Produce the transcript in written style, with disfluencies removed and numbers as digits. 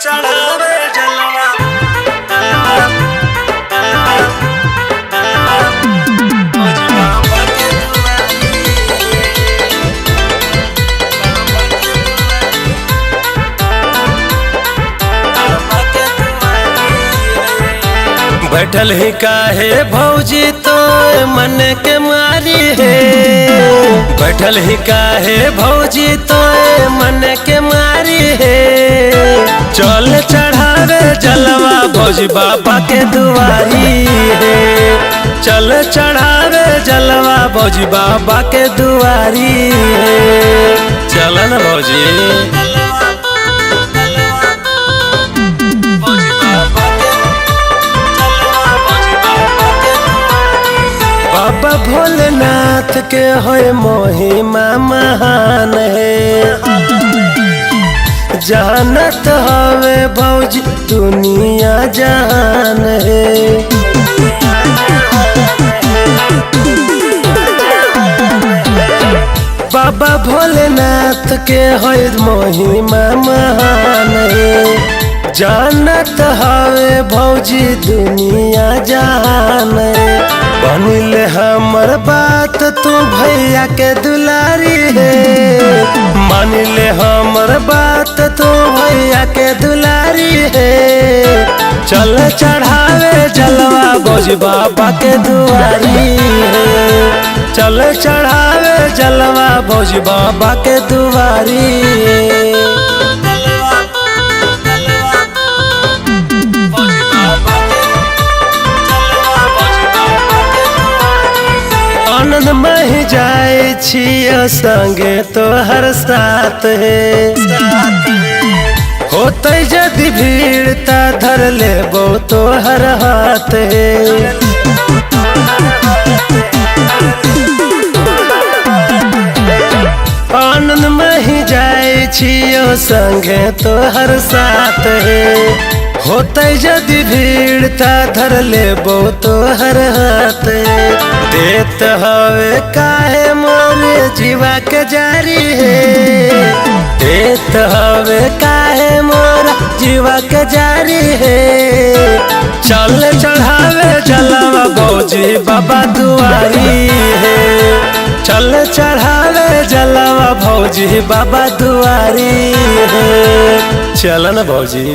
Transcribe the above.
चढ़ावे जलवा बैठल ही काहे भौजी तो मन के मारी है। बैठल ही काहे भौजी तो मन के मारी है। चल चढ़ावे जलवा भौजी बाबा के दुआरी है। चल चढ़ावे जलवा भौजी बाबा के दुआरी है। चल न भौजी बाबा भोलेनाथ के होय महिमा महान है। जानत हवे भौजी दुनिया जहान है। बाबा भोलेनाथ के होय महिमा महान है। जानत हवे भौजी दुनिया जहान है। बनिल हमर बात तू भैया के दुलारी है। मानिल हमर बात तू भैया के दुलारी है। चल चढ़ावे जलवा भौजी बाबा के दुआरी है। चल चढ़ावे जलवा भौजी बाबा के दुआरी है। आनंद में जाए छियो संगे तोहर साथ है। होते यदि भीड़ ता धर लेबो तोहर हाथ है। आनंद में जाए छियो संगे तोहर साथ है। होते यदि भीड़ ता धर लेबो तोहर हाथ। देत हवे काहे मोरे जीवा के जारी है। देत हवे काहे मोरा जीवा के जारी है। चल चढ़ावे जलवा भौजी बाबा दुआरी है। चल चढ़ावे जलवा भौजी बाबा दुआरी है। चल न भौजी।